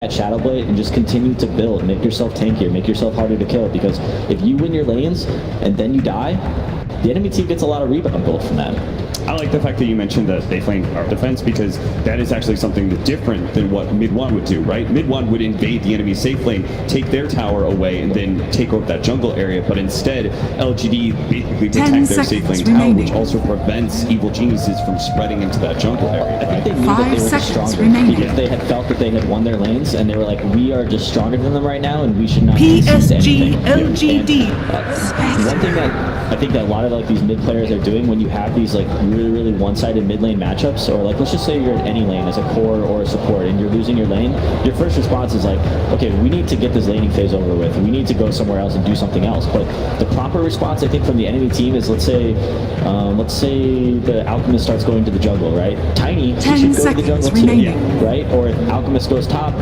that Shadow Blade and just continue to build, make yourself tankier, make yourself harder to kill, because if you win your lanes and then you die, the enemy team gets a lot of rebound gold from that. I like the fact that you mentioned the safe lane defense, because that is actually something different than what mid 1 would do, right? Mid 1 would invade the enemy safe lane, take their tower away, and then take over that jungle area. But instead, LGD basically protect their safe lane tower, which also prevents evil geniuses from spreading into that jungle area. I think they knew that they were just stronger because they had felt that they had won their lanes, and they were like, we are just stronger than them right now, and we should not PSG LGD. One thing that I think that a lot of like these mid players are doing when you have these like really one-sided mid lane matchups, or like let's just say you're in any lane as a core or a support and you're losing your lane, your first response is like, okay, we need to get this laning phase over with. We need to go somewhere else and do something else. But the proper response, I think, from the enemy team is let's say the Alchemist starts going to the jungle, right? Tiny should go to the jungle too, right? Or if Alchemist goes top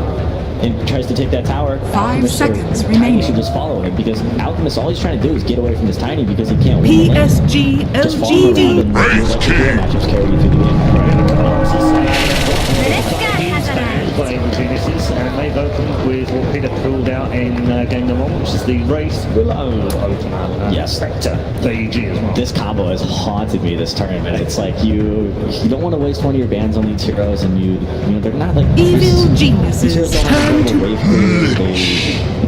and tries to take that tower, 5 seconds Tiny remaining. should just follow him, because Alchemist, all he's trying to do is get away from this Tiny because he can't win. PSG LGD. Matchups carry you through the game. Playing Geniuses, and they've opened with what Peter pulled out in game number 1, which is the Wraith Willow opener. Yes. Spectre for EG as well. This combo has haunted me this tournament. It's like you don't want to waste one of your bans on these heroes, and you know they're not like Evil Geniuses turn to.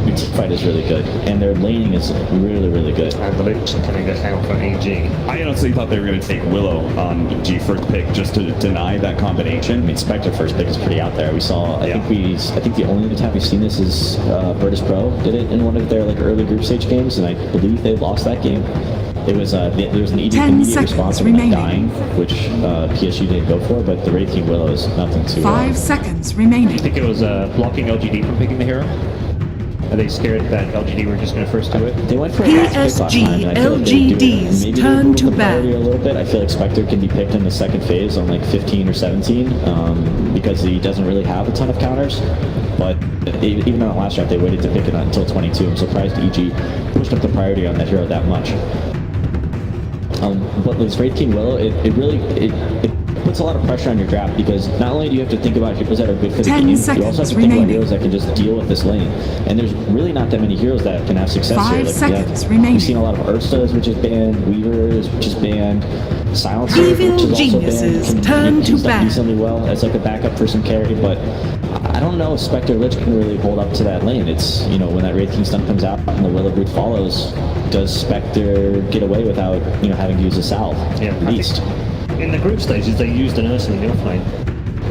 Your team fight is really good, and their laning is really good. And the Loops are coming out for EG. I honestly thought they were going to take Willow on EG first pick just to deny that combination. I mean, Spectre first pick is pretty out there. We saw, I think the only time we've seen this is Virtus Pro did it in one of their like early group stage games, and I believe they lost that game. It was there was an immediate response from like dying, which PSG didn't go for, but the Wraith King Willow is nothing to. 5 seconds remaining. I think it was blocking LGD from picking the hero. Are they scared that LGD were just going to first do it? They went for a fast pick last time, and I feel like they do it. Maybe turn to bat a little bit. I feel like Spectre can be picked in the second phase on like 15 or 17 because he doesn't really have a ton of counters. But even on the last draft, they waited to pick it until 22. I'm surprised EG pushed up the priority on that hero that much. But with Wraith King Willow, it puts a lot of pressure on your draft, because not only do you have to think about heroes that are good for the game, you also have to think about heroes that can just deal with this lane. And there's really not that many heroes that can have success here. Like we've seen a lot of Urstas, which is banned, Weavers, which is banned, Silencer, which is also banned, can do stuff decently well as like a backup for some carry, but I don't know if Spectre Lich can really hold up to that lane. It's, you know, when that Wraith King stun comes out and the Willow Brood follows, does Spectre get away without, you know, having to use a salve? Yeah, at least. In the group stages, they used an Ursa in the offlane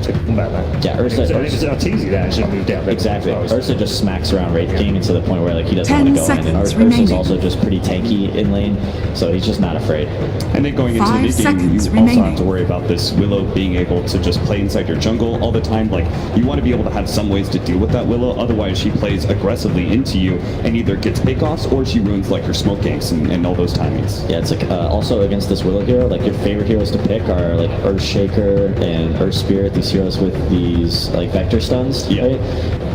to combat that. Yeah, Ursa. It was Arteezy that actually moved out. Exactly. Ursa just smacks around Wraith King, and to the point where like he doesn't want to go in. And Ursa's also just pretty tanky in lane, so he's just not afraid. And then going into the mid game, you also have to worry about this Willow being able to just play inside your jungle all the time. Like, you want to be able to have some ways to deal with that Willow, otherwise she plays aggressively into you and either gets pickoffs or she ruins like her smoke ganks and all those timings. Yeah, it's like also against this Willow hero, like your favorite heroes to pick are like Earthshaker and Earth Spirit, these heroes with these like vector stuns, right?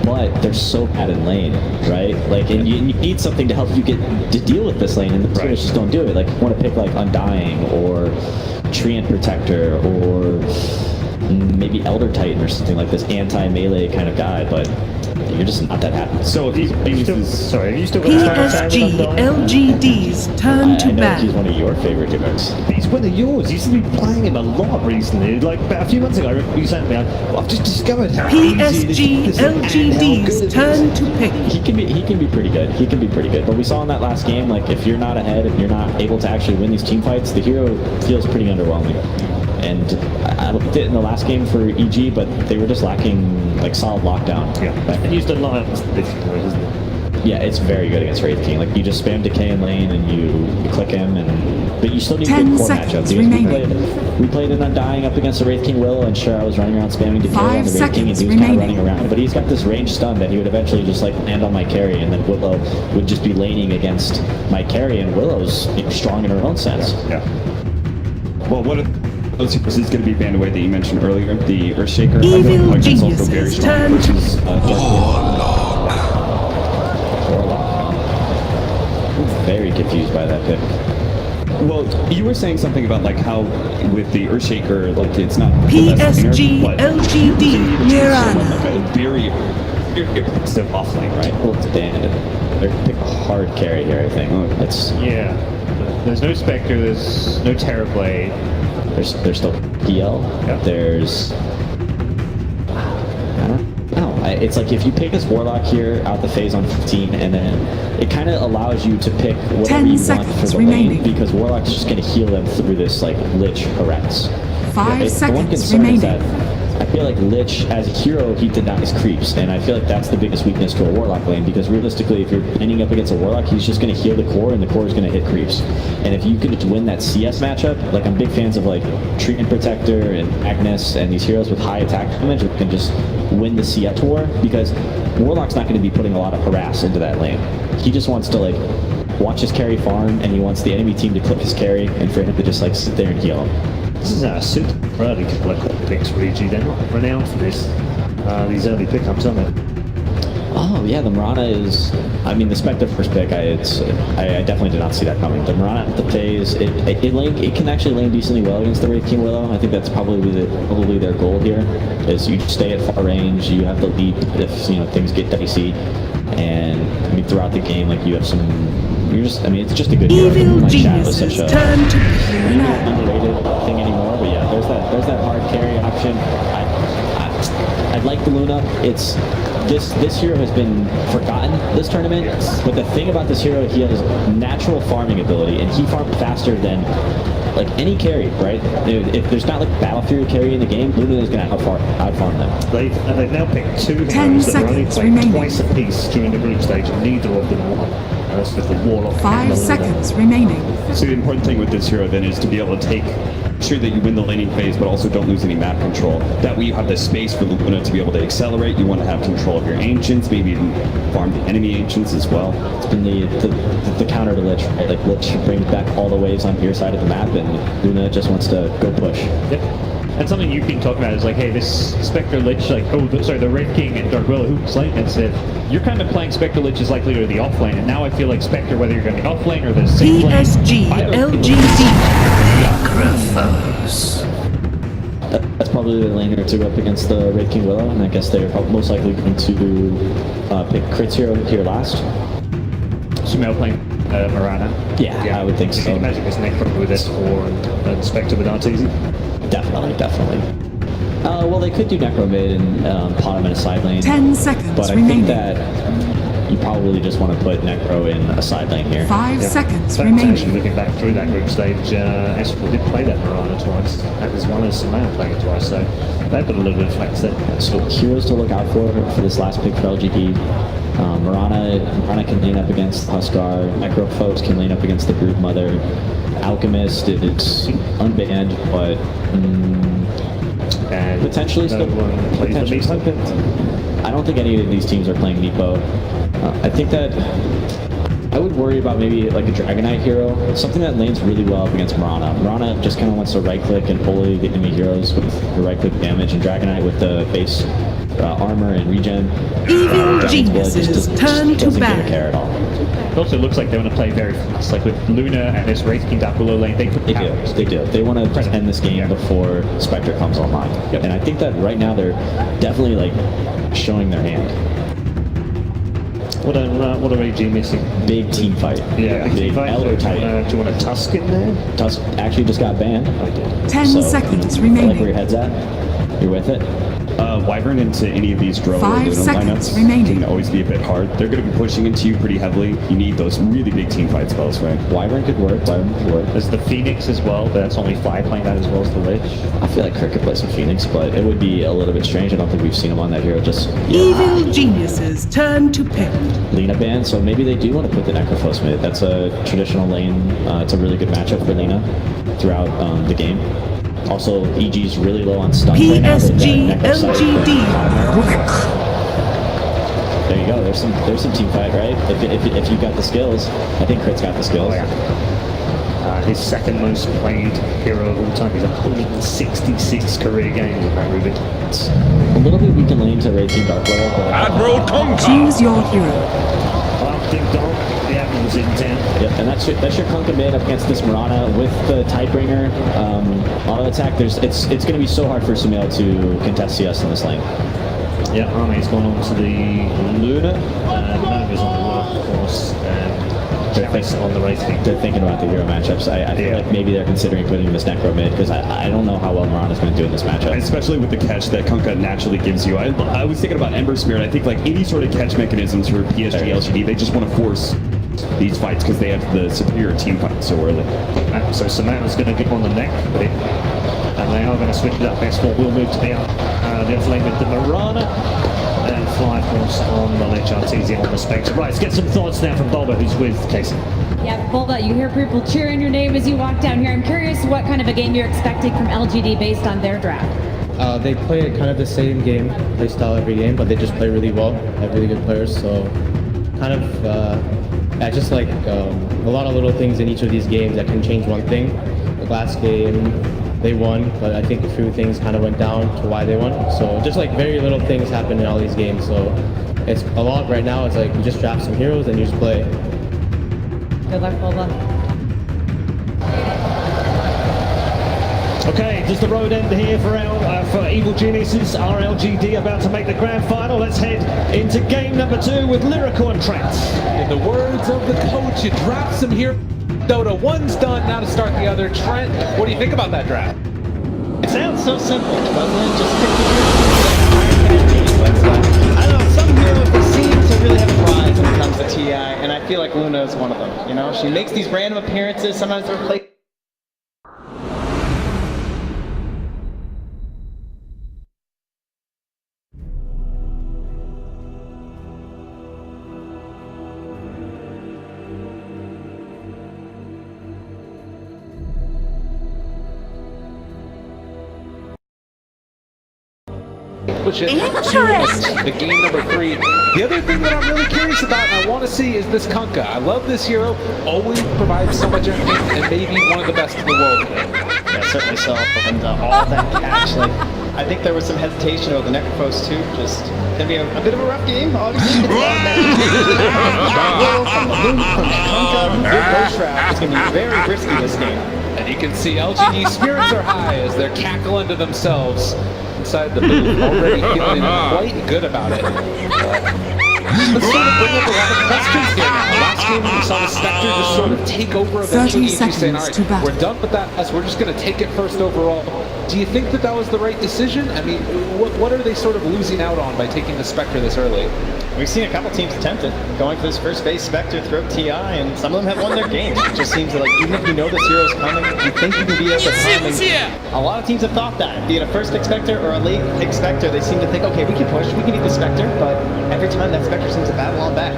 But they're so bad in lane, right? Like, and you need something to help you get to deal with this lane, and the players just don't do it. Like, you want to pick like Undying or Treant Protector or maybe Elder Titan or something like this anti-melee kind of guy, but you're just not that happy. So if you still PSG LGD's turn to bat. I know bat. he's one of your favorite heroes. He's one of yours. He's been playing him a lot recently. Like about a few months ago, I remember you saying to me, I've just discovered how PSG LGD's turn to pick. He can be pretty good. He can be pretty good. But we saw in that last game, like if you're not ahead, if you're not able to actually win these team fights, the hero feels pretty underwhelming. And I looked it in the last game for EG, but they were just lacking like solid lockdown. Yeah, and used Alliance, isn't it? Yeah, it's very good against Wraith King. Like, you just spam Decay in lane and you click him, but you still need good core matchups. We played an Undying up against the Wraith King Willow, and sure, I was running around spamming Decay on the Wraith King, and he was kind of running around. But he's got this range stun that he would eventually just like land on my carry, and then Willow would just be laning against my carry, and Willow's strong in her own sense. Yeah. Well, what if those heroes is going to be banned away that you mentioned earlier, the Earthshaker? Evil Geniuses turn to very confused by that pick. Well, you were saying something about like how with the Earthshaker, like it's not PSG LGD Mirana. Like a very you're still off lane, right? Well, it's banned. They're pick a hard carry here, I think. It's Yeah. There's no Spectre, there's no Terrorblade. there's still PL. Yeah. There's I don't know. It's like if you pick this Warlock here out the phase on 15, and then it kind of allows you to pick whatever 10 you want for seconds the remaining. lane, because Warlock's just going to heal them through this like Lich harass. 5 The one seconds concern remaining. is that I feel like Lich, as a hero, he denies creeps, and I feel like that's the biggest weakness to a Warlock lane, because realistically, if you're ending up against a Warlock, he's just going to heal the core, and the core is going to hit creeps. And if you could just win that CS matchup, like I'm big fans of like Treant Protector and Agnes and these heroes with high attack damage who can just win the CS war, because Warlock's not going to be putting a lot of harass into that lane. He just wants to like watch his carry farm, and he wants the enemy team to clip his carry, and for him to just like sit there and heal him. This is a super early couple of picks for EG. They're not renowned for this. These early pickups, aren't they? Oh yeah, the Mirana is. I mean, the Spectre first pick. I definitely did not see that coming. The Mirana at the phase, it can actually lane decently well against the Wraith King Willow. I think that's probably their goal here. Is you stay at far range, you have the lead if things get dicey, and I mean throughout the game, like you have some. It's just a good hero. Evil My chat was such geniuses a turn to underrated thing anymore. But yeah, there's that hard carry option. I like the Luna. It's this hero has been forgotten this tournament. But the thing about this hero, he has natural farming ability, and he farms faster than like any carry, right? If there's not like Battle Fury carry in the game, Luna is going to outfarm them. They've now picked two 10 heroes that are only seconds played remaining. twice a piece during the group stage, and neither of them won. And that's with the Warlock. and 5 the Luna. seconds remaining. So the important thing with this hero then is to be able to take sure that you win the laning phase, but also don't lose any map control. That way you have the space for the Luna to be able to accelerate. You want to have control of your ancients, maybe even farm the enemy ancients as well. It's been the counter to Lich, right? Like Lich brings back all the waves on your side of the map, and Luna just wants to go push. Yep. And something you've been talking about is like, hey, this Spectre Lich, like, the Red King and Dark Willow, who's lane, and said, you're kind of playing Spectre Lich as likely to the off lane, and now I feel like Spectre, whether you're going to be off lane or the safe lane. PSG LGD. That's probably the laner to go up against the Red King Willow, and I guess they're most likely going to pick Crit's hero here last. Sumail playing Mirana. Yeah, I would think You so. can imagine this Necro with S4 and Spectre with Arteezy. Definitely. Well, they could do Necro mid and pot him in a side lane. 10 seconds But I remaining. think that you probably just want to put Necro in a side lane here. 5 seconds In fact, actually, remaining. looking back through that group stage, S4 did play that Mirana twice, as well as Sumail playing it twice, so they've got a little bit of flex there. So heroes to look out for this last pick for LGD. Mirana can lane up against Huskar. Necro folks can lane up against the Brood Mother. Alchemist is unbanned, but And potentially no still one plays the potentially Meepo. I don't think any of these teams are playing Meepo. I think that I would worry about maybe like a Dragonite hero, something that lanes really well up against Mirana. Mirana just kind of wants to right-click and bully the enemy heroes with the right-click damage, and Dragonite with the base armor and regen. Evil Dragon's Blood geniuses turn to doesn't give a bad. care at all. It also looks like they want to play very fast, like with Luna and this Wraith King Dark Willow lane, they could They do. They want to just end this game before Spectre comes online. Yep. And I think that right now they're definitely like showing their hand. What are AG missing? Big team fight. Big Elder Do tight. you want a Tusk in there? Tusk actually just got banned. 10 So, seconds I like where your remaining. head's at. You're with it? Wyvern into any of these Drow or 5 Luna seconds lineups remaining. can always be a bit hard. They're going to be pushing into you pretty heavily. You need those really big team fight spells, right? Wyvern could work. There's the Phoenix as well, but that's only 5 playing that as well as the Lich. I feel like Kirk could play some Phoenix, but it would be a little bit strange. I don't think we've seen him on that hero just Evil geniuses turn to pick. Lena ban, so maybe they do want to put the Necrophos mid. That's a traditional lane. It's a really good matchup for Lena throughout the game. Also, EG's really low on stuns right now. PSG They've got Necro Sight LGD. There you go. There's some team fight, right? If you've got the skills, I think Crit's got the skills. His second most played hero of all time. He's 166 career games with that Ruby. It's a little bit weak in lane to Wraith King Dark Level, but Admiral Tonka! Choose your hero. Well, Ding Dong, the Admiral's in town. yep. And that's your Kunka mid up against this Mirana with the Tidebringer auto attack. It's going to be so hard for Sumail to contest CS in this lane. Yeah, Army's gone on to the Luna. Nova's on the Luna, of course. Chalice on the Wraithking. They're thinking about the hero matchups. I feel like maybe they're considering putting this Necro mid because I don't know how well Mirana's going to do in this matchup. Especially with the catch that Kunkka naturally gives you. I was thinking about Ember Spirit. I think like any sort of catch mechanisms for PSG, LGD, they just want to force these fights because they have the superior team fight so early. So Samantha's going to get on the neck, and they are going to switch it up. X4 will move to the left lane with the Mirana. And Fly Force on the Lich, Artesia on the Spectre. Right, let's get some thoughts now from Bulba, who's with Casey. Yeah, Bulba, you hear people cheering your name as you walk down here. I'm curious what kind of a game you're expecting from LGD based on their draft. They play kind of the same game, play style every game, but they just play really well. They have really good players, so kind of just like a lot of little things in each of these games that can change one thing. The last game, they won, but I think a few things kind of went down to why they won. So just like very little things happen in all these games. So it's a lot right now. It's like you just draft some heroes and you just play. Good luck, Bulba. Okay, does the road end here for Evil Geniuses? Our LGD about to make the grand final. Let's head into game number 2 with Lyrical and Trent. In the words of the coach, you draft some here. Dota, one's done, now to start the other. Trent, what do you think about that draft? It sounds so simple, doesn't it? Just pick the heroes. I don't know, some heroes they seem to really have a prize when it comes to TI, and I feel like Luna is one of them. You know, she makes these random appearances, sometimes they're played. Which is the game number 3. The other thing that I'm really curious about and I want to see is this Kunkka. I love this hero, always provides so much entertainment and maybe one of the best in the world. Yeah, certainly so. And all that catch, like, I think there was some hesitation over the Necrophos too. Just gonna be a bit of a rough game, obviously. From the Kunkka, good bow trap. It's gonna be very risky this game. And you can see LGD spirits are high as they're cackling to themselves inside the booth, already feeling quite good about it. Let's sort of bring up a lot of questions here now. Last game we saw the Spectre just sort of take over eventually. She's saying, all right, we're done with that. We're just going to take it first overall. Do you think that that was the right decision? I mean, what are they sort of losing out on by taking the Spectre this early? We've seen a couple teams attempt it, going for this first phase Spectre throughout TI, and some of them have won their games. It just seems like even if you know this hero's coming, you think you can be able to come. And a lot of teams have thought that, be it a first pick Spectre or a late pick Spectre, they seem to think, okay, we can push, we can eat the Spectre, but every time that Spectre seems to battle on back.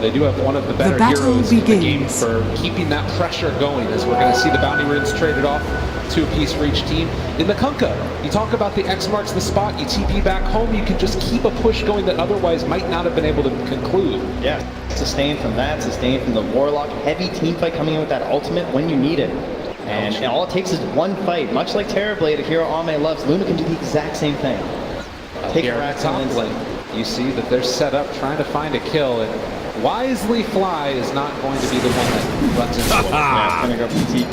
They do have one of the better heroes in the game for keeping that pressure going, as we're going to see the bounty runes traded off, 2 apiece for each team. In the Kunkka, you talk about the X marks the spot, you TP back home, you can just keep a push going that otherwise might not have been able to conclude. Yeah, sustain from that, sustain from the Warlock, heavy team fight coming in with that ultimate when you need it. And all it takes is one fight, much like Terrorblade, a hero Ame loves, Luna can do the exact same thing. Take Here at top lane, you see that they're set up trying to find a kill, and wisely Fly is not going to be the one that runs into it. Yeah, it's going to go for the TP.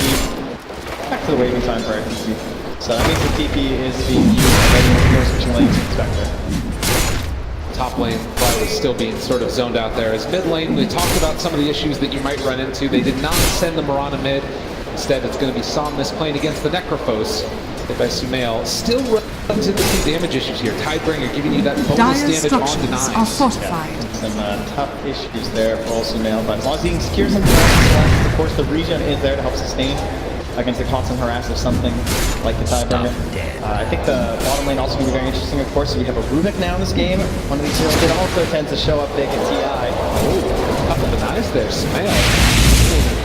Back to the waiting time for RTC. So that means the TP is being used and then switching lanes to Spectre. Top lane, Fly was still being sort of zoned out there. As mid lane, we talked about some of the issues that you might run into. They did not send the Mirana mid. Instead, it's going to be Somnus playing against the Necrophos, hit by Sumail. Still runs into some damage issues here. Tidebringer giving you that bonus damage on denies. Are fortified. Yeah, some tough issues there for all Sumail, but as long as he can secure some harass, of course the regen is there to help sustain against the constant harass of something like the Tidebringer. I think the bottom lane also going to be very interesting, of course. So we have a Rubik now in this game. One of these heroes that also tends to show up big at TI. Ooh, a couple of denies there, Sumail.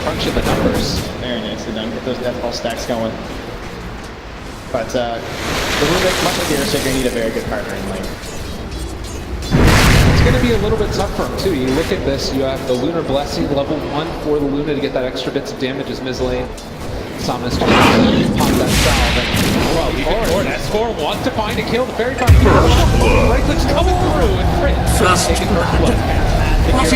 Crunching the numbers. Very nicely done. Get those death ball stacks going. But the Rubik, much like the Airshake, they need a very good partner in lane. It's going to be a little bit tough for him too. You look at this, you have the Lunar Blessing, level 1 for the Luna to get that extra bits of damage as mid lane. Somnus just pop that salve and well, forward. S4 wants to find a kill. The very top right click's coming through and Prince taking first blood.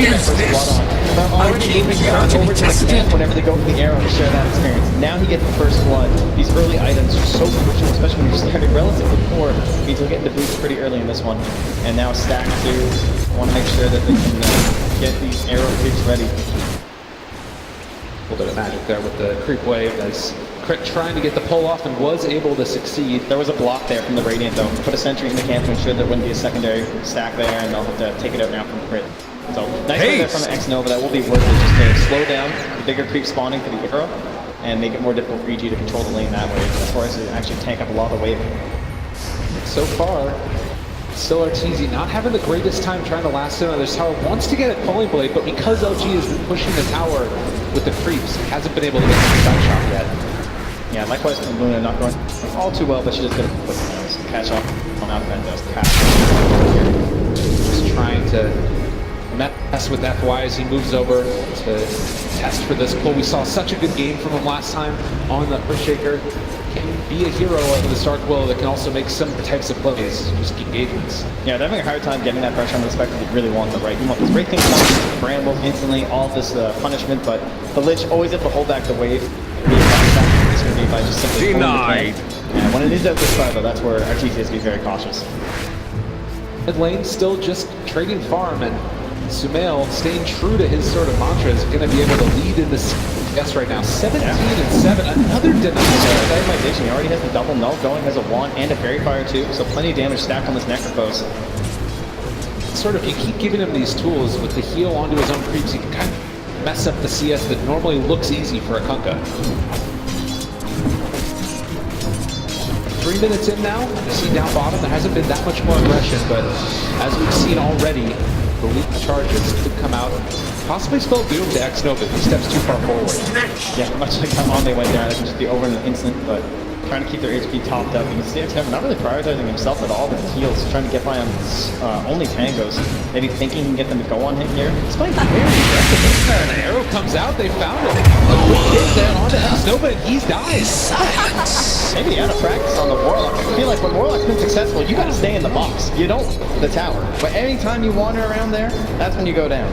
first blood on. They're already moving over to the camp whenever they go for the arrow to share that experience. Now he gets the first blood. These early items are so crucial, especially when you're starting relatively poor. Means he'll get into boost pretty early in this one. And now stack 2. Want to make sure that they can get these arrow creeps ready. A little bit of magic there with the creep wave as Crit trying to get the pull off and was able to succeed. There was a block there from the Radiant though. Put a sentry in the camp to ensure there wouldn't be a secondary stack there, and they'll have to take it out now from Crit. So nice play there from the X-Nova. That will be worth it just to slow down the bigger creep spawning for the arrow and make it more difficult for EG to control the lane that way, as far as to actually tank up a lot of the wave. So far, still RTZ not having the greatest time trying to last him on this tower. Wants to get a Pulling Blade, but because LG has been pushing the tower with the creeps, hasn't been able to get the side shot yet. Yeah, likewise from Luna, not going all too well, but she just got to put catch off on outbound does catch. Just trying to mess with FY as he moves over to test for this pull. We saw such a good game from him last time on the Earthshaker. Can be a hero of the Stark Will that can also make some types of plays, just engagements. Yeah, they're having a hard time getting that pressure on the Spectre. They really want the right. You want this Wraith King points, Bramble instantly, all this punishment, but the Lich always able to hold back the wave. It's going to be by just simply Denied. And when it is out this far, though, that's where RTZ has to be very cautious. Mid lane still just trading farm, and Sumail staying true to his sort of mantra is going to be able to lead in this CS right now. 17 and 7, another denial. He already has the double null going, has a wand and a fairy fire too, so plenty of damage stacked on this Necrophos. Sort of, you keep giving him these tools with the heal onto his own creeps, you can kind of mess up the CS that normally looks easy for a Kunkka. 3 minutes in now, you see down bottom, there hasn't been that much more aggression, but as we've seen already, the weak charges could come out, possibly spell doom to X-Nova if he steps too far forward. Yeah, much like how on they went down, it can just be over in an instant, but trying to keep their HP topped up. You can see X-Nova not really prioritizing himself at all with his heals, trying to get by on only tangos, maybe thinking he can get them to go on hit here. Despite very aggressive. An arrow comes out, they found it. Hit there onto X-Nova and he's died. Maybe out of practice on the Warlock. I feel like when Warlock's been successful, you gotta stay in the box. You don't the tower. But anytime you wander around there, that's when you go down.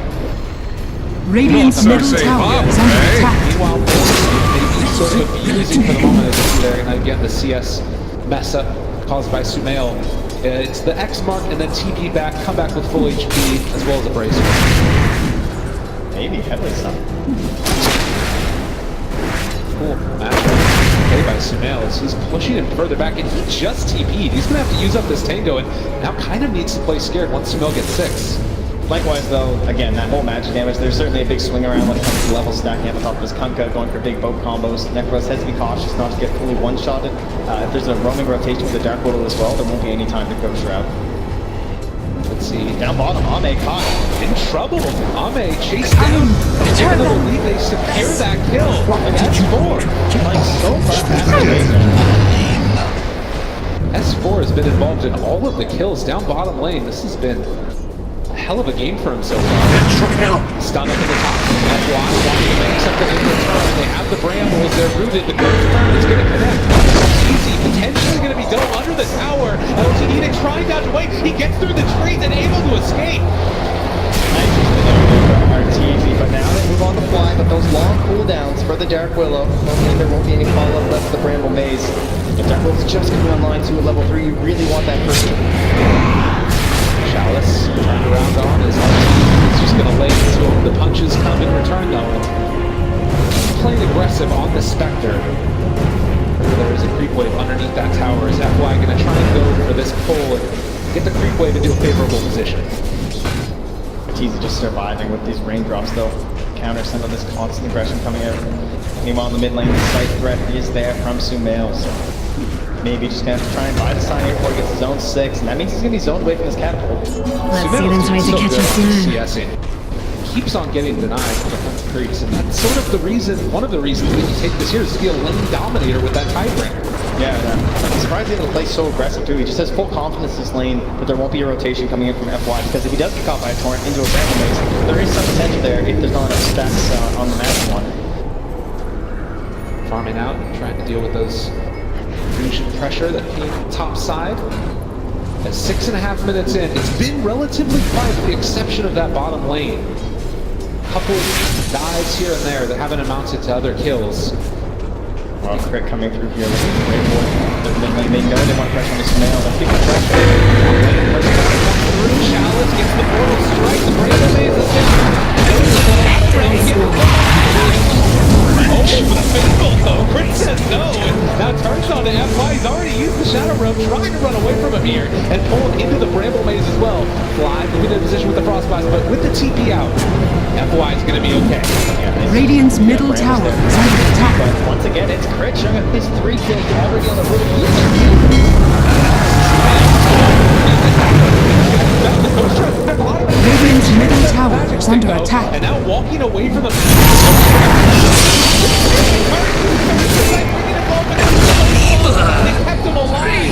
Radiant's middle tower is under attack. Meanwhile, maybe sort of abusing for the moment as it's there, and again the CS mess up caused by Sumail. It's the X mark and then TP back, come back with full HP as well as a bracer. Maybe heavily some. Cool match play by Sumail as he's pushing him further back, and he just TP'd. He's gonna have to use up this Tango and now kind of needs to play scared once Sumail gets 6. Likewise, though, again, that whole magic damage, there's certainly a big swing around when it comes to level stacking at the top of his Kunkka, going for big boat combos. Necros has to be cautious not to get fully one-shotted. If there's a roaming rotation with the Dark Widow as well, there won't be any time to go Shroud. Let's see. Down bottom, Ame caught. In trouble. Ame chased down. Take a little lead. They secure that kill. S4. Like so far past the laser. S4 has been involved in all of the kills down bottom lane. This has been a hell of a game for him so far. Stun up in the top. FY wanting to make something in return. They have the brambles. They're rooted. The Ghost Burn is going to connect. Easy, potentially going to be done under the tower. LGD trying not to wait. He gets through the trees and able to escape. Nice RTZ, but now they move on the fly, but those long cooldowns for the Dark Willow, hopefully there won't be any follow-up left of the Bramble Maze. If Dark Willow's just coming online to a level 3, you really want that first. Chalice turned around on as RTZ is just going to lay until the punches come in return though. Playing aggressive on the Spectre. There is a creep wave underneath that tower. Is FY going to try and go for this pull and get the creep wave into a favorable position? RTZ just surviving with these raindrops though. Counter some of this constant aggression coming out. Meanwhile in the mid lane, the sight threat is there from Sumail. So maybe just going to have to try and buy the sign here before he gets zone 6. And that means he's going to be zoned away from his catapult. Let's see them try to catch us now. CSing. Keeps on getting denied from the creeps, and that's sort of the reason, one of the reasons that you take this here is to be a lane dominator with that tiebreaker. Yeah, I'm surprised he's able to play so aggressive too. He just has full confidence in this lane that there won't be a rotation coming in from FY, because if he does get caught by a torrent into a Bramble Maze, there is some potential there if there's not enough stacks on the massive one. Farming out, trying to deal with those fusion pressure that came top side. At 6.5 minutes in, it's been relatively quiet with the exception of that bottom lane. couple dives here and there that haven't amounted to other kills. Well, crit coming through here with a great board. They know they want pressure on this nail. They're keeping pressure. Chalice gets the portal strike. The Brandon Maze is oh, for the faithful though. Crit says no. And now turns on to FY. He's already used the Shadow Rope, trying to run away from him here and pull him into the Bramble Maze as well. Fly, moving into position with the Frostblast, but with the TP out, FY is going to be okay. Radiant's middle tower is under attack. But once again, it's crit showing up his 3 kills already on the roof. Radiant's middle tower is under attack. And now walking away from the they kept him alive.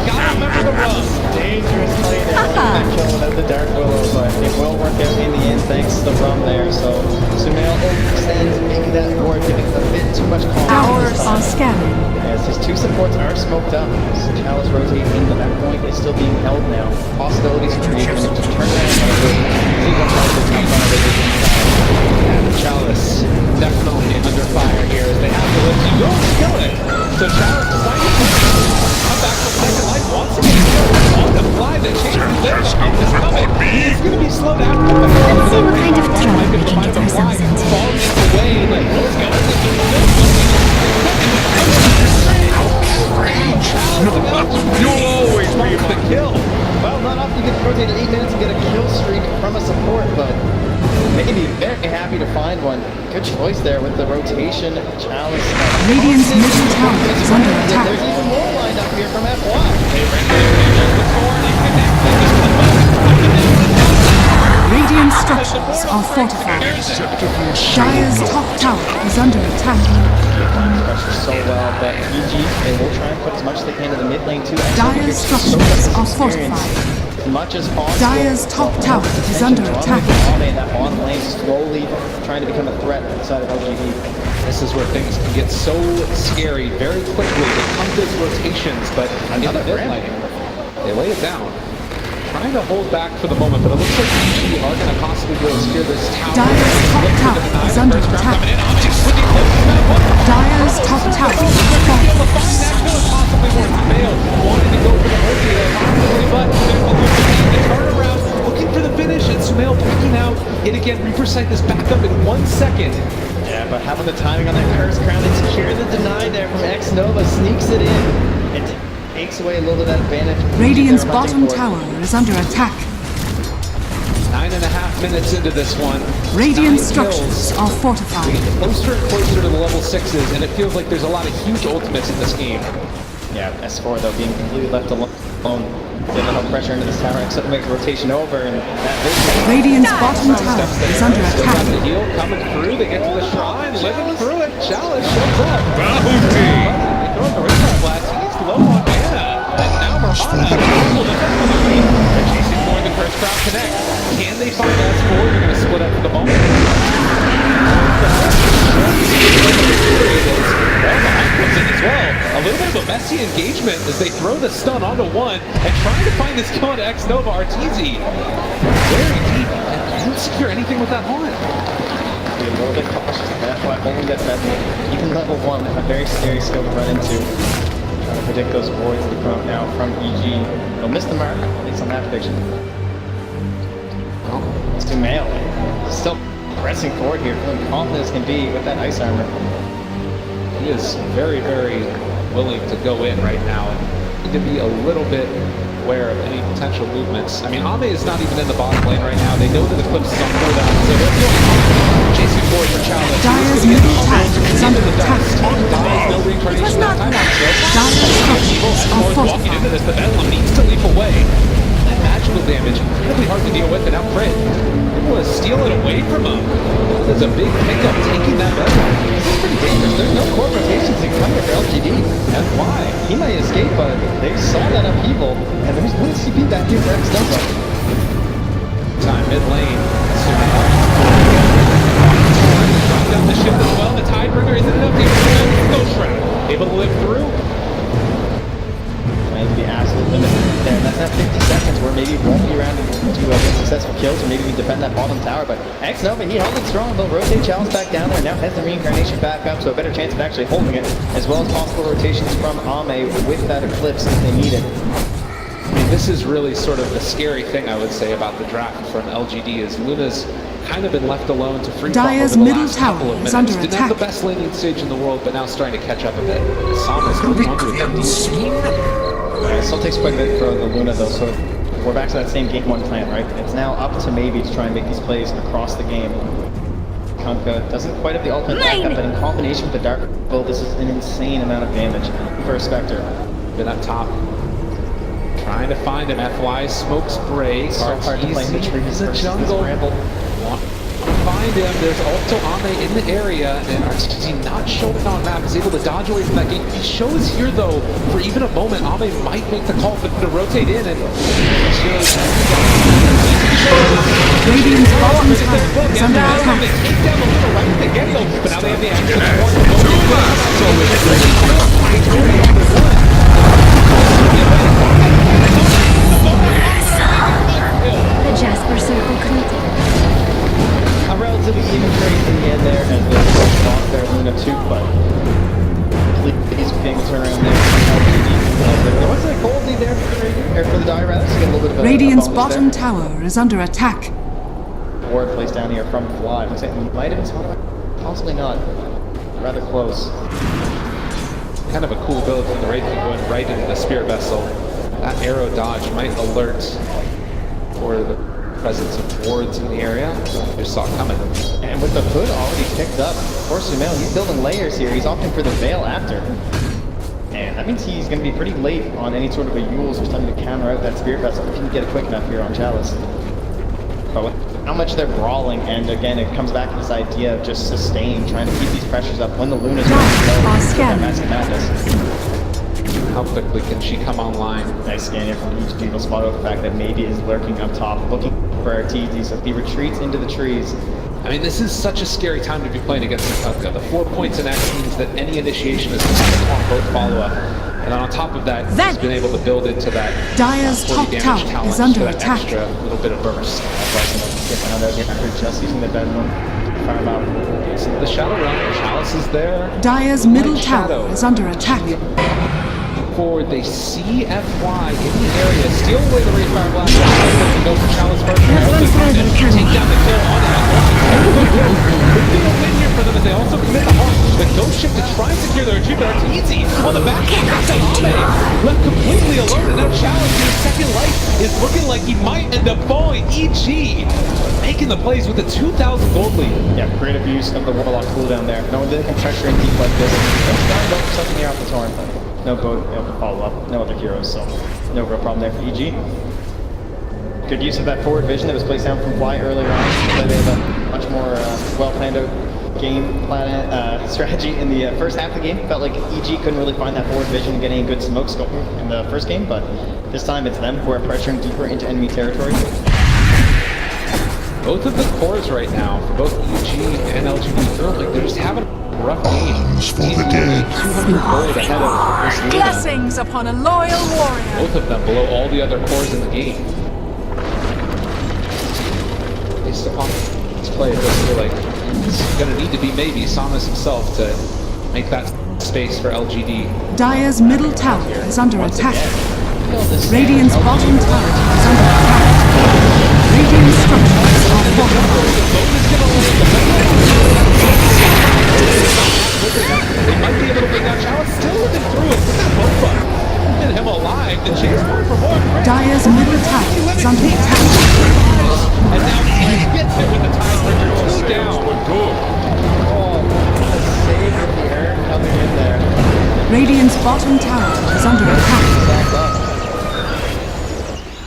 Gotta remember the run. Dangerous play there. That kill without the Dark Willow, but it will work out in the end thanks to the rum there. So Sumail overextends, maybe that board giving a bit too much Towers confidence. are scanning. As his 2 supports are smoked up, as Chalice rotating into that point is still being held now. Possibilities for Reaper to turn around. See what And Chalice definitely under fire here as they have to lift you. Go kill it. So Chalice decided to come back from second life once again. On the fly, the chase is there. It's coming. He's going to be slowed down. Let's see what kind of trouble we can get ourselves into. Falling away. Like, let's go. You'll always be the kill. Well, not often you get to rotate at 8 minutes and get a kill streak from a support, but maybe very happy to find one. Good choice there with the rotation. Chalice. Radiant's middle tower is under attack. There's even more lined up here from FY. Radiant structures are fortified. Dire's top tower is under attack. Pressure so well, but EG, they will try and put as much as they can to the mid lane too. Dire's structures are fortified. As much as possible. Dire's top tower is under attack. That bottom lane slowly trying to become a threat inside of LGD. This is where things can get so scary very quickly. They come to rotations, but another lane, they lay it down. Trying to hold back for the moment, but it looks like EG are going to possibly go steer this tower. Dire's top tower is under attack. Dire's top tower is Wanting to go for the ulti there, possibly, but there's the turnaround, looking for the finish, and Sumail picking out it again. Reaper sight this back up in 1 second. Yeah, but having the timing on that Curse Crown to secure the deny there from X Nova sneaks it in. It takes away a little bit of that advantage. Radiant's bottom tower is under attack. 9.5 minutes into this one. Radiant structures are fortified. We get closer and closer to the level 6s, and it feels like there's a lot of huge ultimates in this game. Yeah, S4 though being completely left alone. Giving enough pressure into this tower, except to make the rotation over, and that Radiant's bottom tower is under attack. The heal coming through, they get to the shrine, living through it. Chalice shows up. Bounty! They throw the Riptide Blast, he's low on mana, and now Mirana able to defend the lead. They're chasing for the first crowd connect. Can they find S4? They're going to split up for the moment. As well. A little bit of a messy engagement as they throw the stun onto one and trying to find this kill onto X Nova. Arteezy very deep and couldn't secure anything with that horn. be a little bit cautious. That's why holding that even level 1, a very scary skill to run into. Trying to predict those voids that come out now from EG. They'll miss the mark, at least on that prediction. It's Sumail. Still pressing forward here, feeling confident as can be with that ice armor. He is very, very willing to go in right now and need to be a little bit aware of any potential movements. I mean, Ame is not even in the bottom lane right now. They know that the Eclipse is on for them, so they're feeling chasing forward for challenge. Dire's middle tower is under attack. No reincarnation not that time. Dire's structures are Walking into fortified. this, the Bedlam needs to leap away. That magical damage, really hard to deal with, and now Crit able to steal it away from him. There's a big pickup taking that Bedlam. This is pretty dangerous. There's no core rotations in coming for LGD. That's why. He might escape, but they saw that upheaval, and there's no CP back here for X Nova. Time mid lane. Dropped down the ship as well. The Tidebringer isn't enough to get Ghost Shroud. Able to live through. Might be absolute limit there. That's not 50 seconds where maybe it won't be around to get successful kills or maybe even defend that bottom tower. But X-Nova, he held it strong. They'll rotate Chalice back down there. Now has the reincarnation back up, so a better chance of actually holding it, as well as possible rotations from Ame with that Eclipse if they need it. I mean, this is really sort of the scary thing I would say about the draft from LGD is Luna's kind of been left alone to free fall over Dire's the middle last tower couple of is minutes. under Didn't have the attack. best laning stage in the world, but now starting to catch up a bit. Sama's holding on to it. It still takes quite a bit for the Luna though, so we're back to that same game one plan, right? It's now up to maybe to try and make these plays across the game. Kunkka doesn't quite have the ultimate backup, but in combination with the Dark Bull, this is an insane amount of damage for a Spectre. Been up top. Trying to find him. FY smoke spray. Hard to play in the trees in the versus jungle. this bramble. Want to find him. There's also Ame in the area, and RTZ not showing on map is able to dodge away from that game. He shows here though, for even a moment, Ame might make the call to rotate in and Radiant's bottom tower is under attack. They take down the little right at the get-go, but now they have the action. The Jasper Circle connected. A relatively even trade in the end there as they lost their Luna 2, but please pings around there. There wasn't a cold lead there for the Dire Rats to get a little bit of a Radiant's bonus bottom there. tower is under attack. Ward placed down here from Fly. Looks like it might have been spotted, possibly not. Rather close. Kind of a cool build from the Wraith King going right into the Spirit Vessel. That arrow dodge might alert for the presence of wards in the area. Just saw it coming. And with the hood already picked up, of course, Sumail, he's building layers here. He's opting for the Veil after. And that means he's going to be pretty late on any sort of a Yules or something to counter out that Spirit Vessel if he can get it quick enough here on Chalice. But with how much they're brawling, and again, it comes back to this idea of just sustain, trying to keep these pressures up when the Luna's going to go that Massive Madness. How quickly can she come online? Nice scan here from each people. Spot out the fact that maybe is lurking up top, looking for RTZ, so he retreats into the trees. I mean, this is such a scary time to be playing against Kunkka. The 4 points in X means that any initiation is on both follow-up. And on top of that, he's been able to build into that Dire's 40 top damage tower talent is under for that attack. extra little bit of burst. Get found out here after just using the bedroom. Farm out. So the Shadow Realm, Chalice is there. Dire's middle tower is under attack. Forward, they see FY in the area, steal away the Wraithfire Blast, and go for Chalice first. Take down the kill on that. Could be a win here for them as they also commit the Hawk. The Ghost Ship to try and secure their retreat, but it's easy. On the back end, Ame left completely alone, and now Chalice in his second life is looking like he might end up falling. EG making the plays with the 2,000 gold lead. Yeah, creative use of the Warlock cooldown there. Knowing they can pressure and deep like this. They're starting to go for something here off the Torrent. No boat able to follow up, no other heroes, so no real problem there for EG. Good use of that forward vision that was placed down from Fly earlier on. They have a much more well-planned out game plan strategy in the first half of the game. Felt like EG couldn't really find that forward vision and get any good smoke scope in the first game, but this time it's them who are pressuring deeper into enemy territory. Both of the cores right now, for both EG and LGD, feel like they're just having a rough game. For the dead. 200 gold ahead of this Luna. Blessings upon a loyal warrior. Both of them below all the other cores in the game. Based upon this play, it does feel like it's going to need to be maybe Samus himself to make that space for LGD. Dire's middle tower is under attack. Radiant's bottom tower is under attack. Radiant structures are fortified. They might be able to bring out Chalice, still looking through it. Look at that both run. And him alive, the chase for more. Dire's middle tower is under attack. And now he gets it with the tiebreaker. 2 down. Oh, a save with the air coming in there. Radiant's bottom tower is under attack. Back up.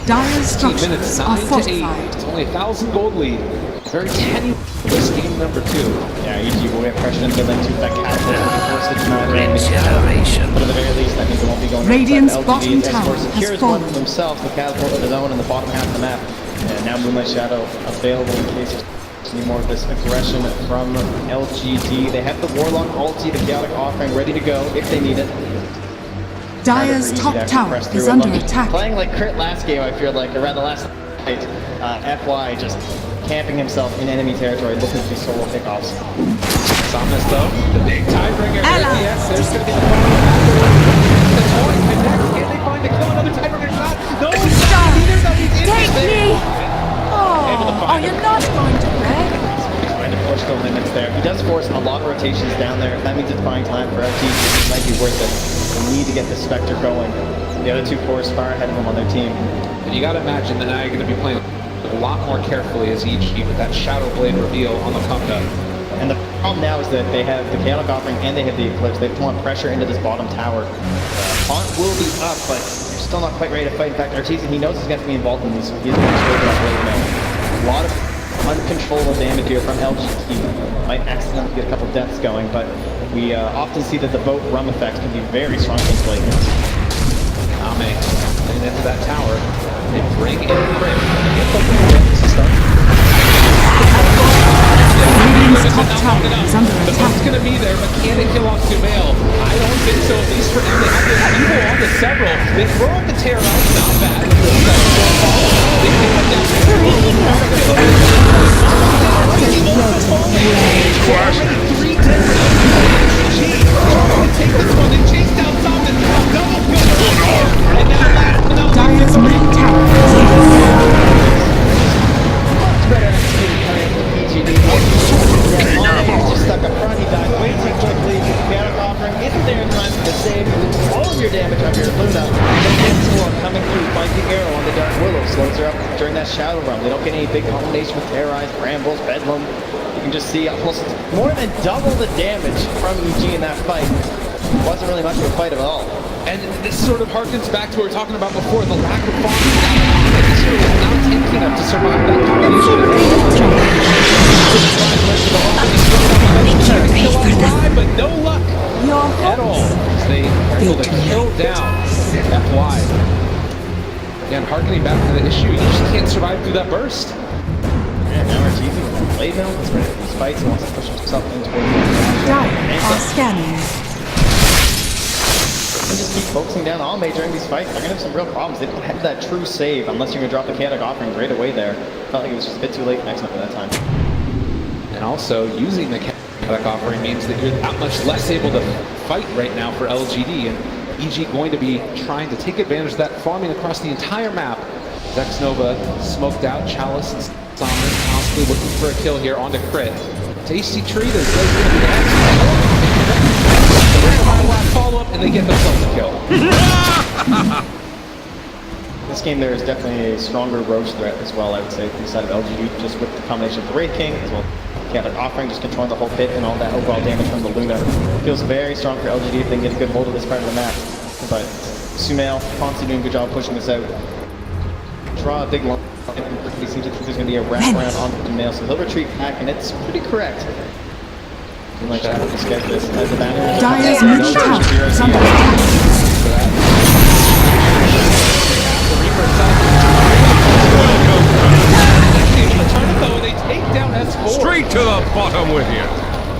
Dire's 15 structures minutes, are 9 to 8. fortified. It's only 1,000 gold lead. Very tenuous game number 2. Yeah, EG will get pressured into them to that catapult. Force it to not but at the very least, that means it won't be going Radiant's outside bottom LGD. tower X-Force has secures fallen. one for themselves, the catapult of his own in the bottom half of the map. And now Moonlight Shadow available in case there's any more of this aggression from LGD. They have the Warlock ulti, the Chaotic Offering ready to go if they need it. Dire's top tower is under attack. Playing like Crit last game, I feel like, or rather last FY just camping himself in enemy territory, looking for these solo pickoffs. Somnus though, the big tiebreaker. Yes, there's going to be the the toy connects. Can they find the kill? Another tiebreaker shot. No, he's not. Neither of these Take me! Able to Oh, find you're not going to Greg. Trying to push the limits there. He does force a lot of rotations down there. That means it's buying time for LG. It might be worth it. They need to get the Spectre going. The other two cores far ahead of him on their team. And you got to imagine that now you're going to be playing a lot more carefully as each with that Shadow Blade reveal on the come up. And the problem now is that they have the Chaotic Offering and they have the Eclipse. They want pressure into this bottom tower. Font will be up, but they're still not quite ready to fight. In fact, Arteezy, he knows he's going to be involved in these. He's going to straight up right now. A lot of uncontrollable damage here from LGD. Might accidentally get a couple deaths going, but we often see that the boat rum effect can be very strong against Blades. Ame getting into that tower. They bring in Crit. Get the win to start. Radiant's top tower is under The attack. boat's going to be there, but can it kill off Sumail? I don't think so, at least for now. They have this evil on the several. They throw up the Terror out, not bad. They pick up that three take this one, they chase down Somnus, double kill, and now last but not least, Dire's mid tower is under attack. Better executed PGD. Just stuck up front, he died way too quickly. Chaotic Offering isn't there in time for the save. All of your damage on your Luna. Storm coming through, finds the arrow on the Dark Willow, slows her up during that Shadow Run. They don't get any big combination with Terrorized, Brambles, Bedlam. You can just see almost more than double the damage from EG in that fight. It wasn't really much of a fight at all. And this sort of harkens back to what we were talking about before, the lack of farm. This hero is not tanky enough to survive that combination. But no luck at all. As they are able to kill down FY. Again, harkening back to the issue, you just can't survive through that burst. Yeah, now Arteezy with Blade Mill is ready for these fights and wants to push himself into it. Dire are scanning. And just keep focusing down on Ame during these fights. They're going to have some real problems. They don't have that true save unless you're going to drop the Chaotic Offering right away there. Felt like it was just a bit too late next up at that time. And also, using the Chaotic Offering means that you're that much less able to fight right now for LGD. And EG going to be trying to take advantage of that, farming across the entire map. Zexnova smoked out, Chalice and Somnus constantly looking for a kill here onto Crit. Tasty treat is going to be the next follow-up, and they get themselves a kill. This game there is definitely a stronger Roach threat as well, I would say, from the side of LGD, just with the combination of the Wraith King, as well Chaotic Offering, just controlling the whole pit and all that overall damage from the Luna. Feels very strong for LGD if they can get a good hold of this part of the map. But Sumail constantly doing a good job pushing this out. Draw a big line. He seems to think there's going to be a wraparound on Sumail, so he'll retreat back, and it's pretty correct. You might try to escape this as the banner. Dire's mid tower is under attack. Straight to the bottom with you.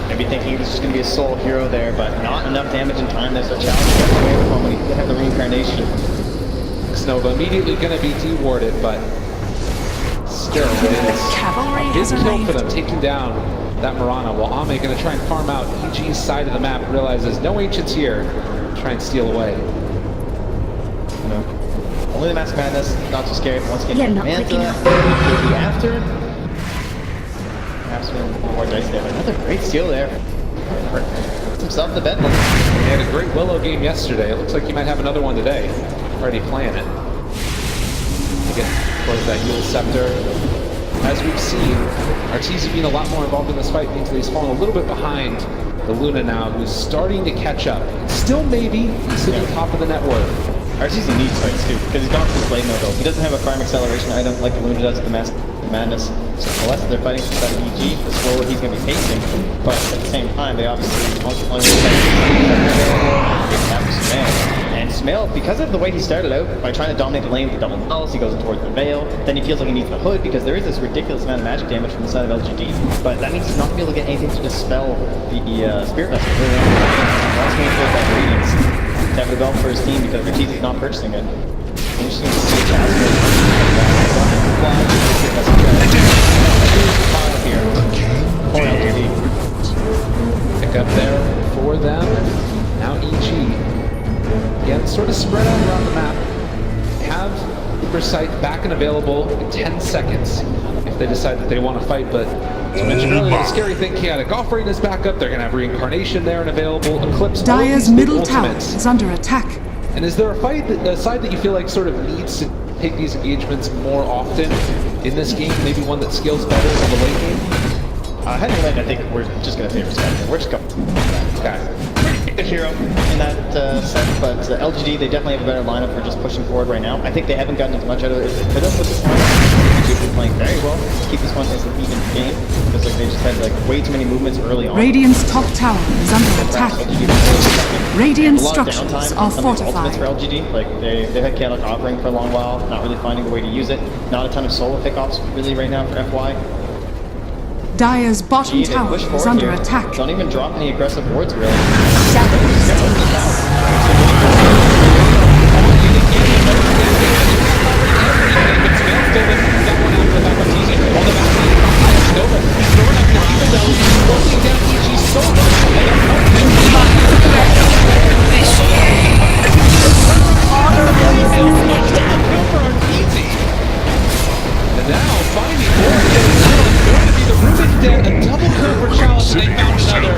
Maybe thinking this is going to be a sole hero there, but not enough damage in time. There's a challenge to get away from when you have the reincarnation. Nova immediately going to be dewarded, but still, it is Cavalry a big has kill arrived. for them, taking down that Mirana, while Ame going to try and farm out EG's side of the map, realizes no Ancients here, try and steal away. Only the Mask of Madness, not too scary. Once again, Yeah, not Manta, quick enough. maybe after. Perhaps more dice there, but another great steal there. Puts himself the Bedlam. He had a great Willow game yesterday. It looks like he might have another one today. Already playing it. To get towards that Yule Scepter. As we've seen, Arteezy being a lot more involved in this fight means that he's fallen a little bit behind the Luna now, who's starting to catch up. Still maybe sitting top of the net worth. Arteezy needs fights too, because he's gone for the Blade Mill though. He doesn't have a farm acceleration item like the Luna does with the Mask of Madness. So the less they're fighting from the side of EG, the slower he's going to be pacing. But at the same time, they obviously only and Sumail, because of the way he started out, by trying to dominate the lane with the double nulls, he goes towards the Veil. Then he feels like he needs the Hood, because there is this ridiculous amount of magic damage from the side of LGD. But that means he's not going to be able to get anything to dispel the Spirit Vessel. That's going to feel that Radiance to have the belt for his team, because Arteezy's not purchasing it. Interesting to see Jasper Or LGD. Pick up there for them. Now EG. Again, sort of spread out around the map. Have Cooper Sight back and available in 10 seconds if they decide that they want to fight. But as I mentioned earlier, the scary thing, Chaotic Offering is back up. They're going to have Reincarnation there and available. Eclipse. Dire's middle tower is under attack. And is there a side that you feel like sort of needs to take these engagements more often in this game? Maybe one that scales better in the late game? Heading late, I think we're just going to favor Spectre. We're just going Okay. good hero in that sense, but LGD, they definitely have a better lineup for just pushing forward right now. I think they haven't gotten as much out of it as they could have with this lineup. They've been playing very well to keep this one as an even game, because like they just had like way too many movements early on. Radiant's top tower is under attack. Radiant structures are fortified. Ultimates for LGD, like they've had Chaotic Offering for a long while, not really finding a way to use it. Not a ton of solo pickoffs really right now for FY. Dire's bottom tower is under attack. Don't even drop any aggressive wards, really. And now, finding more going to be the Ruben dead, a double kill for Chalice, and they found another.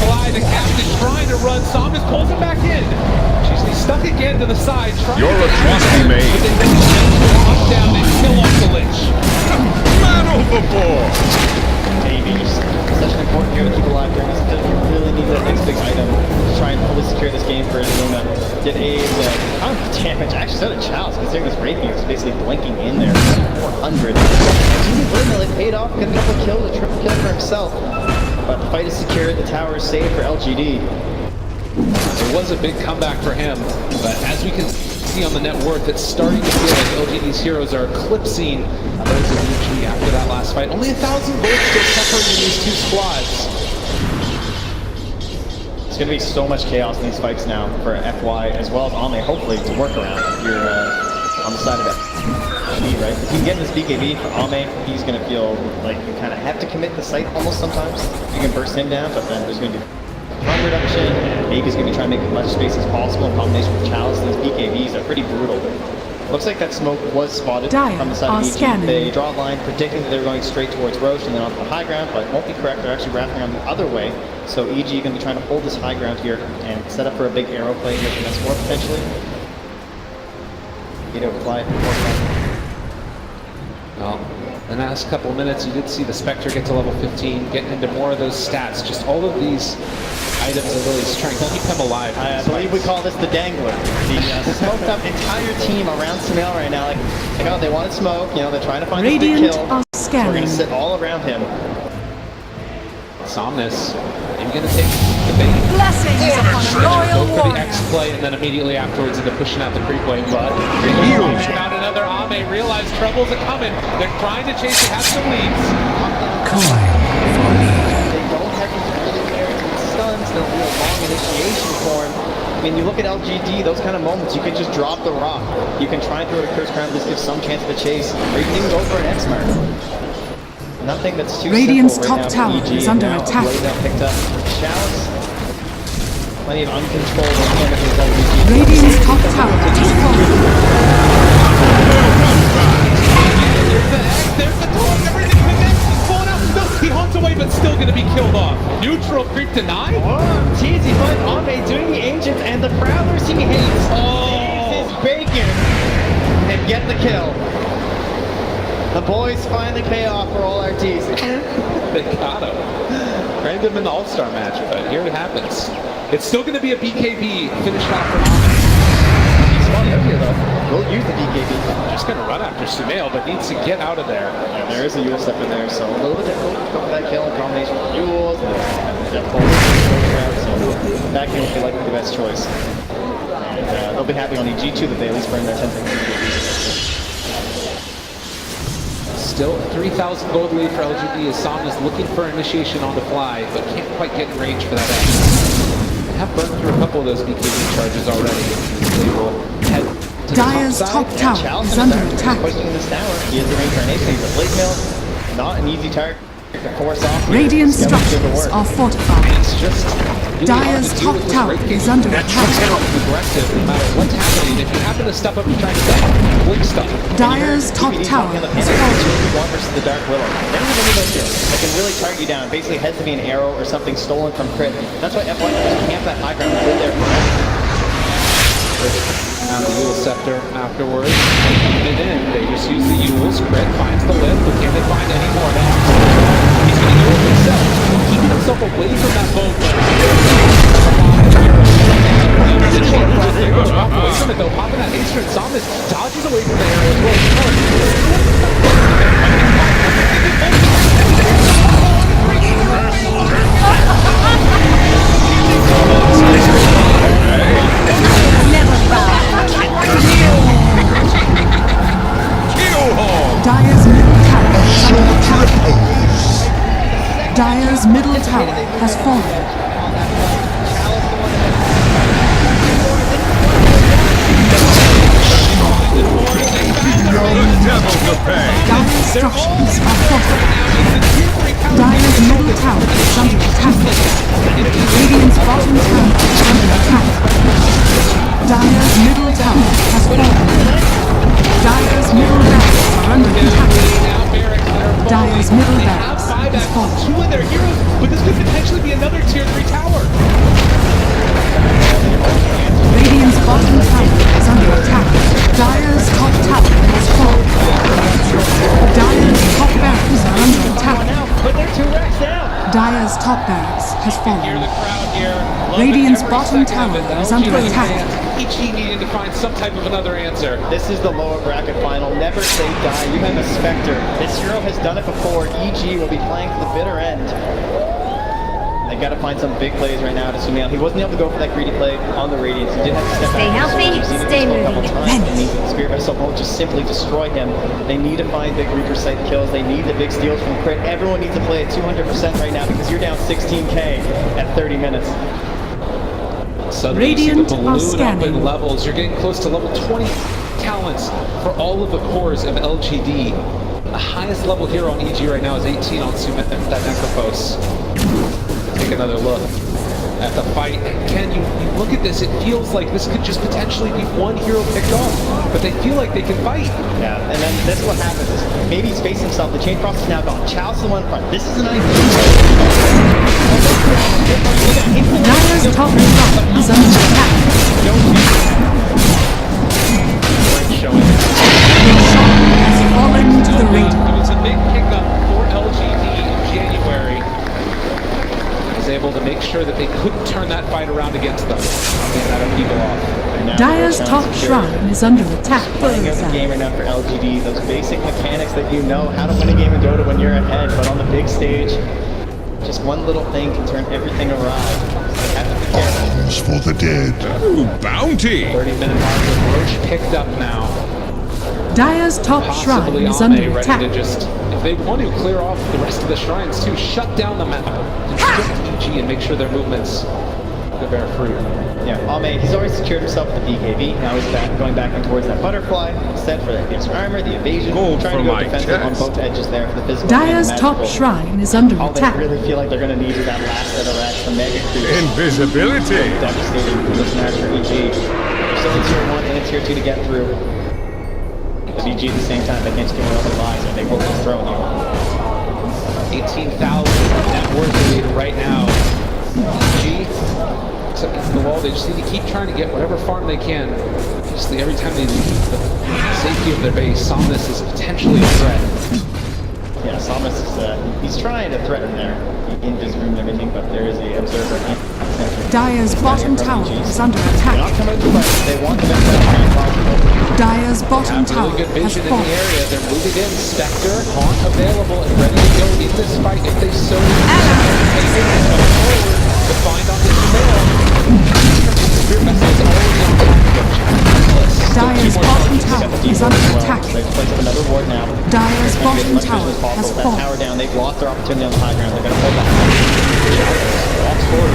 Fly, the captain, trying to run. Samus pulls him back in. She's stuck again to the side, trying You're to a trusty maid. but they manage to knock down and kill off the Lich. Man overboard! Maybe just such an important hero to keep alive during this. You really need that next big item to try and fully secure this game for Luna. Get a ton of damage. Actually, so did Chalice, considering this Rapier is basically blinking in there. 400. Luna, it paid off, got a couple of kills, a triple kill for himself. But the fight is secured, the tower is saved for LGD. It was a big comeback for him, but as we can see on the net worth, it's starting to feel like LGD's heroes are eclipsing those of UG after that last fight. Only 1,000 volts still separating these two squads. There's going to be so much chaos in these fights now for FY as well as Ame, hopefully, to work around if you're on the side of it. Right? If you can get this BKB for Ame, he's going to feel like you kind of have to commit the site almost sometimes. You can burst him down, but then there's going to be run reduction. Maybe going to be trying to make as much space as possible in combination with Chalice. These BKBs are pretty brutal. Looks like that smoke was spotted from the side of EG. They draw a line predicting that they were going straight towards Roche and then onto the high ground, but won't be correct. They're actually wrapping around the other way. So EG going to be trying to hold this high ground here and set up for a big arrow play here from S4 potentially. Fly. Well, in the last couple of minutes, you did see the Spectre get to level 15, getting into more of those stats. Just all of these items are really trying to keep them alive. I believe we call this the Dangler. The smoked up entire team around Sumail right now. Like, oh, they wanted smoke, you know, they're trying to find a big kill. So we're going to sit all around him. Somnus, you're going to take the bait. Blessings upon a loyal Go for the warrior. X play and then immediately afterwards into pushing out the creep wave. But found another Ame, realized troubles are coming. They're trying to chase, they have some leads. They don't have these really guaranteed stuns, no real long initiation for him. I mean, you look at LGD, those kind of moments, you can just drop the rock. You can try and throw a Curse Crown, this gives some chance of a chase, or you can even go for an X-Mark. Nothing that's too Radiant's simple top right tower now for EG. is under Now, attack. Blade now picked up Chalice. Plenty of uncontrolled damage with LGD. Radiant's top tower is falling. There's the torch, everything connects, he's pulling out, still, he hunts away, but still gonna be killed off. Neutral creep denied? Whoa, cheesy, but Ame doing the ancients and the prowlers he hates. Saves his bacon and get the kill. The boys finally pay off for all our teasing. They got him. Ran him in the All-Star match, but here it happens. It's still gonna be a BKB finished off for Ame. He's spotted out here though. We'll use the BKB. Just gonna run after Sumail, but needs to get out of there. Yeah, there is a Yule step in there, so a little bit difficult to go for that kill in combination with Yules and so that kill would be likely the best choice. And they'll be happy on EG2 that they at least bring their 10 seconds. Still 3,000 gold lead for LGD as Sam is looking for initiation on the fly, but can't quite get in range for that X. They have burned through a couple of those BKB charges already. They will head to Dire's top tower is under attack. Pushing in this tower. He has the reincarnation. He's a blade mill. Not an easy target to force off. Radiant structures are fortified. It's just Dire's top tower is under attack. aggressive no matter what's happening. If you happen to step up and try to blink stuff. Dire's top tower is falling. One versus the Dark Willow. Never have any of those heroes that can really target you down. Basically, has to be an arrow or something stolen from crit. That's why F1 just camp that high ground and live there forever. And the Yule Scepter afterwards. Keeping it in. They just use the Yule's. Crit finds the lift, but can they find any more now? He's going to Yule himself. Keeping himself away from that boat. The chain cross there to walk away from it though. Popping that Acer and Samus dodges away from the area as well. Dire's middle tower is under attack. Dire's middle tower has fallen. Dire's structures are fortified. Dire's middle tower is under attack. Radiant's bottom tower is under attack. Dire's middle tower has fallen. Dire's middle barracks are under attack. Dire's middle barracks has fallen. Two of their heroes, but this could potentially be another tier 3 tower. Radiant's bottom tower is under attack. Dire's top tower has fallen. Dire's top barracks are under attack. But they're 2 racks down. Dire's top barracks has Hear fallen. the crowd here. Radiant's bottom tower is under attack. LGD needing to find some type of another answer. This is the lower bracket final. Never say die. You have a Spectre. This hero has done it before. EG will be playing to the bitter end. They got to find some big plays right now to Sunil. He wasn't able to go for that greedy play on the Radiance. He did have to step Stay back. healthy, We've seen it stay a couple moving. times. They need the Spirit Vessel won't just simply destroy him. They need to find big Reaper site kills. They need the big steals from crit. Everyone needs to play at 200% right now because you're down 16k at 30 minutes. Suddenly Radiant you see the are balloon up scanning. in levels. You're getting close to level 20 talents for all of the cores of LGD. The highest level hero on EG right now is 18 on that Necrophos. Take another look at the fight. Ken, you look at this, it feels like this could just potentially be one hero picked off, but they feel like they can fight. Yeah, and then this is what happens is maybe he's facing himself. The chain cross is now gone. Chalice is the one in front. This is an idea. Dire's top tower is under attack. Showing Has fallen to the it Radiant. was a big pickup for LGD in January. He was able to make sure that they couldn't turn that fight around against them. Get that people off. Dire's top shrine is under attack. Playing as a game right now for LGD, those basic mechanics that you know how to win a game in Dota when you're ahead, but on the big stage, just one little thing can turn everything awry. So they have to be careful. Arms for the dead. Ooh, bounty! 30-minute mark with Roche picked up now. Dire's top shrine Possibly is Ame under ready attack. to just, if they want to clear off the rest of the shrines too, shut down the map, restrict EG and make sure their movements could bear fruit. Yeah, Ame, he's already secured himself with the BKB. Now he's going back in towards that butterfly. Instead for that extra armor, the evasion. Gold trying for to go my defensive on chest. both edges there for the physical. Dire's and the top magical. shrine is under All they attack. really feel like they're going to need is that last set of racks, the mega creep. Invisibility! Devastating for this match for EG. They're still in tier 1 and in tier 2 to get through. But EG at the same time, they can't just give away all the lies or they will dethrone you. 18,000 net worth lead right now. EG, except for the wall, they just need to keep trying to get whatever farm they can. Just every time they leave the safety of their base, Somnus is potentially a threat. Yeah, Samus is, he's trying to threaten there in his room and everything, but there is a observer in center. Dire's bottom tower is under They're not attack. coming to fight, they want them to be possible. Dire's bottom Have tower really good has vision in the fallen. area. They're moving in. Spectre, Haunt available and ready to go in this fight if they so forward to find on this trail. Spirit Vessel is already on top of them. Dire's bottom tower is under attack. They've placed up another ward now. Dire's Trying to get bottom as much tower vision as has possible. That fallen. tower down, they've lost their opportunity on the high ground. They're going to hold on. Walks forward.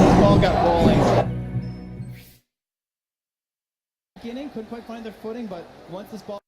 this ball got rolling. Beginning, couldn't quite find their footing, but once this ball